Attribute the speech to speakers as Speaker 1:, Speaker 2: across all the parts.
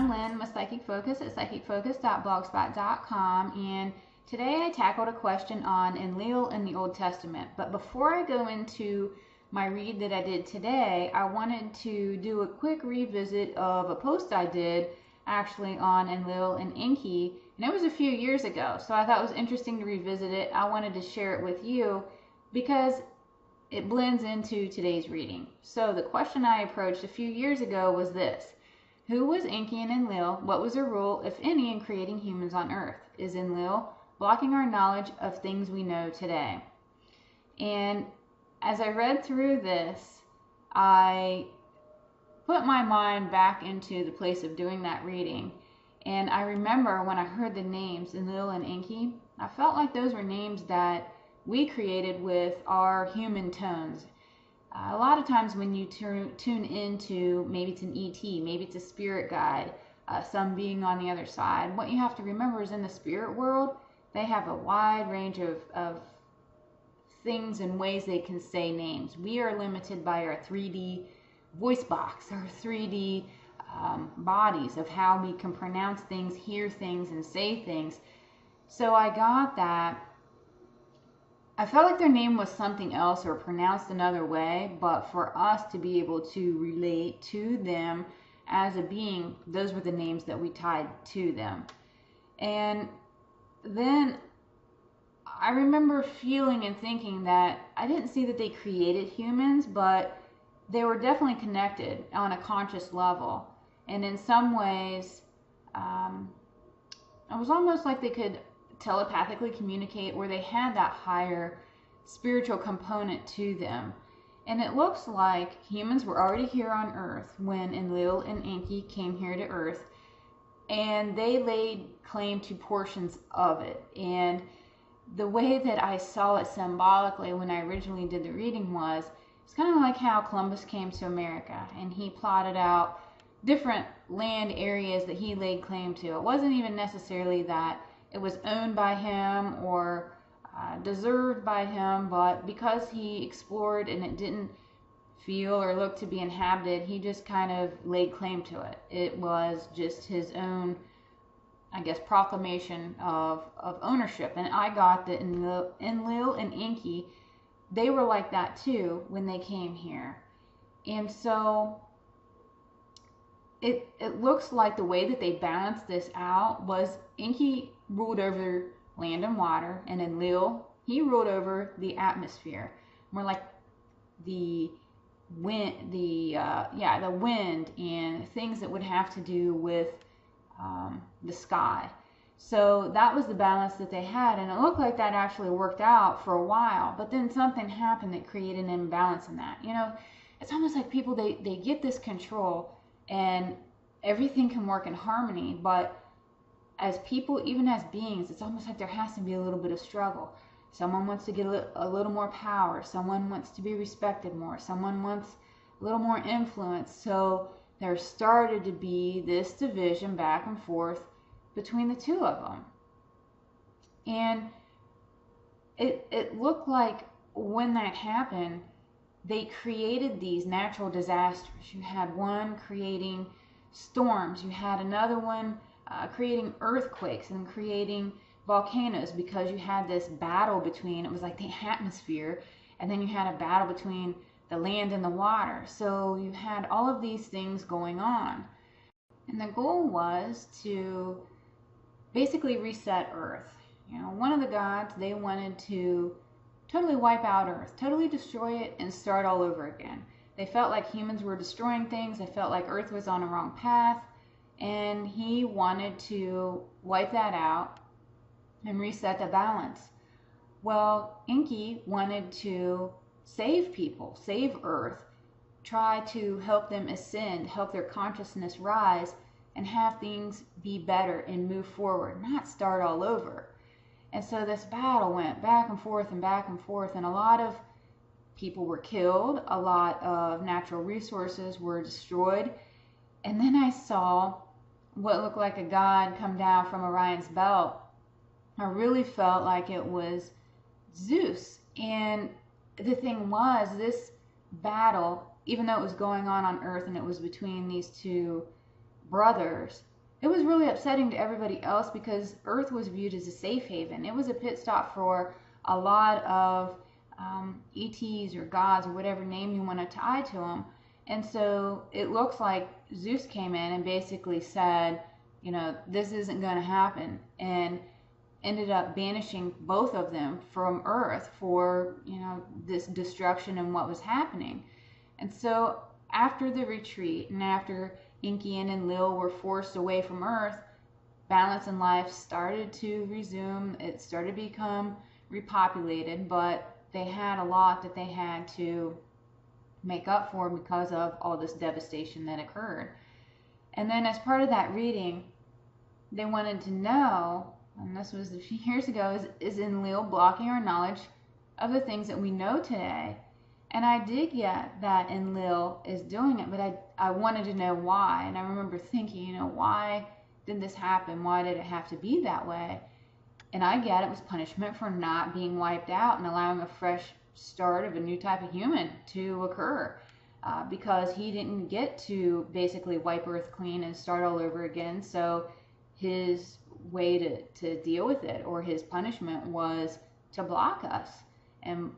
Speaker 1: I'm Lynn with Psychic Focus at psychicfocus.blogspot.com, and today I tackled a question on Enlil in the Old Testament. But before I go into my read that I did today, I wanted to do a quick revisit of a post I did actually on Enlil and Enki, and it was a few years ago, so I thought it was interesting to revisit it. I wanted to share it with you because it blends into today's reading. So the question I approached a few years ago was this: who was Enki and Enlil? What was their role, if any, in creating humans on Earth? Is Enlil blocking our knowledge of things we know today? And as I read through this, I put my mind back into the place of doing that reading. And I remember when I heard the names Enlil and Enki, I felt like those were names that we created with our human tones. A lot of times when you tune into, maybe it's an ET, maybe it's a spirit guide, some being on the other side, what you have to remember is in the spirit world, they have a wide range of things and ways they can say names. We are limited by our 3D voice box, our 3D bodies of how we can pronounce things, hear things, and say things. So I got that. I felt like their name was something else or pronounced another way, but for us to be able to relate to them as a being, those were the names that we tied to them. And then I remember feeling and thinking that I didn't see that they created humans, but they were definitely connected on a conscious level. And in some ways, it was almost like they could telepathically communicate, where they had that higher spiritual component to them. And it looks like humans were already here on Earth when Enlil and Enki came here to Earth, and they laid claim to portions of it. And the way that I saw it symbolically when I originally did the reading was, it's kind of like how Columbus came to America and he plotted out different land areas that he laid claim to. It wasn't even necessarily that it was owned by him or deserved by him, but because he explored and it didn't feel or look to be inhabited, he just kind of laid claim to it. It was just his own, I guess, proclamation of ownership. And I got that Enlil and Enki, they were like that too when they came here. And so it looks like the way that they balanced this out was Enki ruled over land and water, and Enlil, he ruled over the atmosphere, more like the wind, the wind and things that would have to do with the sky. So that was the balance that they had, and it looked like that actually worked out for a while. But then something happened that created an imbalance in that. You know, it's almost like people they get this control and everything can work in harmony, but as people, even as beings, it's almost like there has to be a little bit of struggle. Someone wants to get a little more power. Someone wants to be respected more. Someone wants a little more influence. So there started to be this division back and forth between the two of them. And it looked like when that happened, they created these natural disasters. You had one creating storms. You had another one creating earthquakes and creating volcanoes, because you had this battle between, it was like the atmosphere, and then you had a battle between the land and the water. So you had all of these things going on. And the goal was to basically reset Earth. You know, one of the gods, they wanted to totally wipe out Earth, totally destroy it and start all over again. They felt like humans were destroying things. They felt like Earth was on a wrong path. And he wanted to wipe that out and reset the balance. Well, Enki wanted to save people, save Earth, try to help them ascend, help their consciousness rise, and have things be better and move forward, not start all over. And so this battle went back and forth, and a lot of people were killed, a lot of natural resources were destroyed. And then I saw what looked like a god come down from Orion's belt. I really felt like it was Zeus. And the thing was, this battle, even though it was going on Earth and it was between these two brothers, it was really upsetting to everybody else because Earth was viewed as a safe haven. It was a pit stop for a lot of ETs or gods or whatever name you want to tie to them. And so it looks like Zeus came in and basically said, this isn't going to happen, and ended up banishing both of them from Earth for, this destruction and what was happening. And so after the retreat and after Enki and Enlil were forced away from Earth, balance in life started to resume. It started to become repopulated, but they had a lot that they had to make up for because of all this devastation that occurred. And then as part of that reading, they wanted to know, and this was a few years ago, is Enlil blocking our knowledge of the things that we know today? And I did get that Enlil is doing it, but I wanted to know why. And I remember thinking, why did this happen? Why did it have to be that way? And I get it was punishment for not being wiped out and allowing a fresh start of a new type of human to occur, because he didn't get to basically wipe Earth clean and start all over again. So his way to deal with it, or his punishment, was to block us. And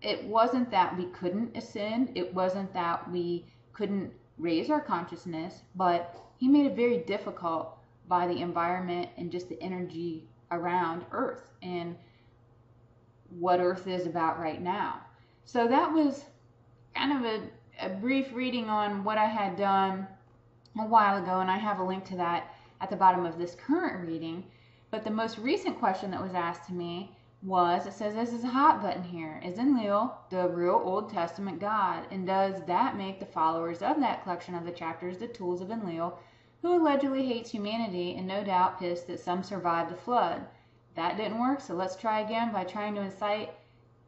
Speaker 1: it wasn't that we couldn't ascend, it wasn't that we couldn't raise our consciousness, but he made it very difficult by the environment and just the energy around Earth and what Earth is about right now. So that was kind of a brief reading on what I had done a while ago, and I have a link to that at the bottom of this current reading. But the most recent question that was asked to me was, it says, this is a hot button here, is Enlil the real Old Testament God? And does that make the followers of that collection of the chapters the tools of Enlil, who allegedly hates humanity and no doubt pissed that some survived the flood? That didn't work, so let's try again by trying to incite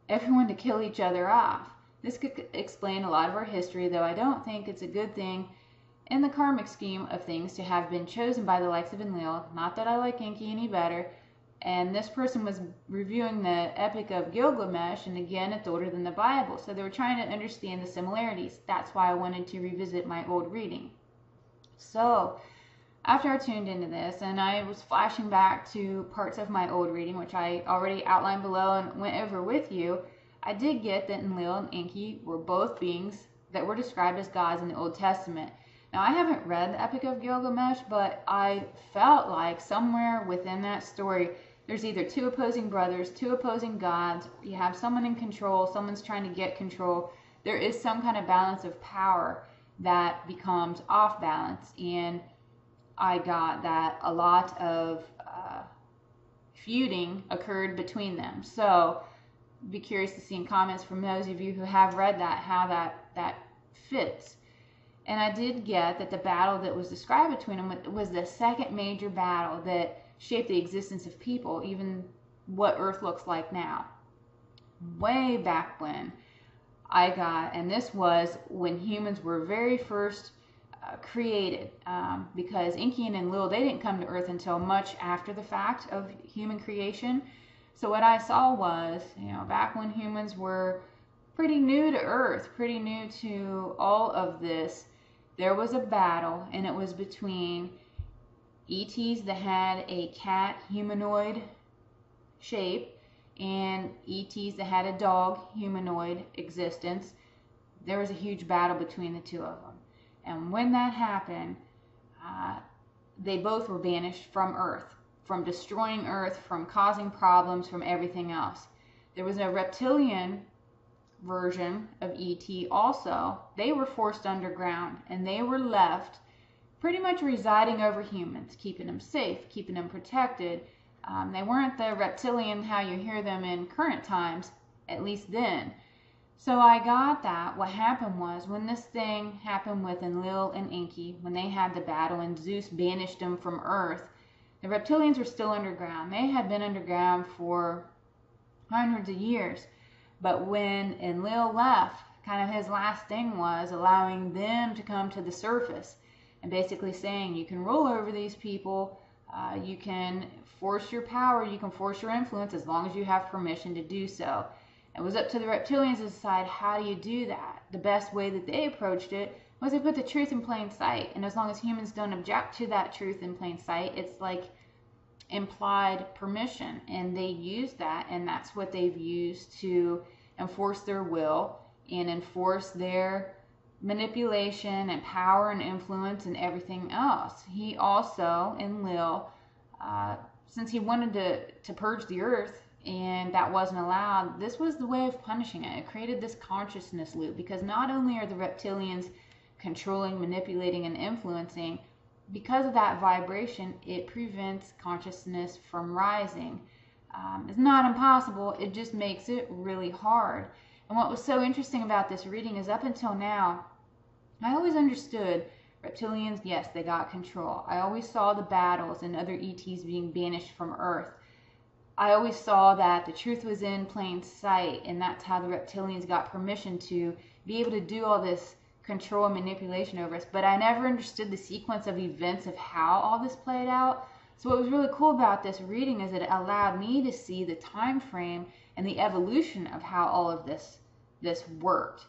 Speaker 1: everyone to kill each other off. This could explain a lot of our history, though I don't think it's a good thing in the karmic scheme of things to have been chosen by the likes of Enlil. Not that I like Enki any better. And this person was reviewing the Epic of Gilgamesh, and again, it's older than the Bible. So they were trying to understand the similarities. That's why I wanted to revisit my old reading. So after I tuned into this, and I was flashing back to parts of my old reading, which I already outlined below and went over with you, I did get that Enlil and Enki were both beings that were described as gods in the Old Testament. Now, I haven't read the Epic of Gilgamesh, but I felt like somewhere within that story, there's either two opposing brothers, two opposing gods, you have someone in control, someone's trying to get control. There is some kind of balance of power that becomes off balance, and I got that a lot of feuding occurred between them. So be curious to see in comments from those of you who have read that, how that fits. And I did get that the battle that was described between them was the second major battle that shaped the existence of people, even what Earth looks like now. Way back when I got, and this was when humans were very first created, because Enki and Enlil, they didn't come to Earth until much after the fact of human creation. So what I saw was, back when humans were pretty new to Earth, pretty new to all of this, there was a battle, and it was between ETs that had a cat humanoid shape and ETs that had a dog humanoid existence. There was a huge battle between the two of them. And when that happened, they both were banished from Earth, from destroying Earth, from causing problems, from everything else. There was a reptilian version of ET also. They were forced underground, and they were left pretty much residing over humans, keeping them safe, keeping them protected. They weren't the reptilian how you hear them in current times, at least then. So I got that. What happened was, when this thing happened with Enlil and Enki, when they had the battle and Zeus banished them from Earth, the reptilians were still underground. They had been underground for hundreds of years. But when Enlil left, kind of his last thing was allowing them to come to the surface and basically saying, you can rule over these people, you can force your power, you can force your influence as long as you have permission to do so. It was up to the reptilians to decide, how do you do that? The best way that they approached it was they put the truth in plain sight. And as long as humans don't object to that truth in plain sight, it's like implied permission. And they use that, and that's what they've used to enforce their will and enforce their manipulation and power and influence and everything else. He also, Enlil, since he wanted to purge the earth and that wasn't allowed, this was the way of punishing it. It created this consciousness loop, because not only are the reptilians controlling, manipulating, and influencing, because of that vibration, it prevents consciousness from rising. It's not impossible, it just makes it really hard. And what was so interesting about this reading is up until now, I always understood reptilians, yes, they got control. I always saw the battles and other ETs being banished from Earth. I always saw that the truth was in plain sight, and that's how the reptilians got permission to be able to do all this control and manipulation over us. But I never understood the sequence of events of how all this played out. So what was really cool about this reading is it allowed me to see the time frame and the evolution of how all of this worked.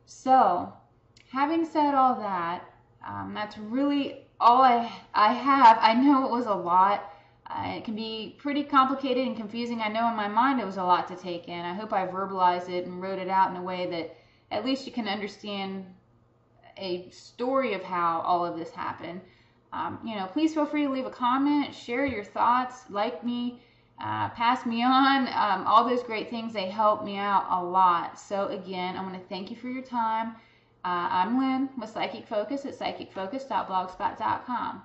Speaker 1: So having said all that, that's really all I have. I know it was a lot. It can be pretty complicated and confusing. I know in my mind it was a lot to take in. I hope I verbalized it and wrote it out in a way that at least you can understand a story of how all of this happened. Please feel free to leave a comment, share your thoughts, like me, pass me on. All those great things, they help me out a lot. So again, I want to thank you for your time. I'm Lynn with Psychic Focus at psychicfocus.blogspot.com.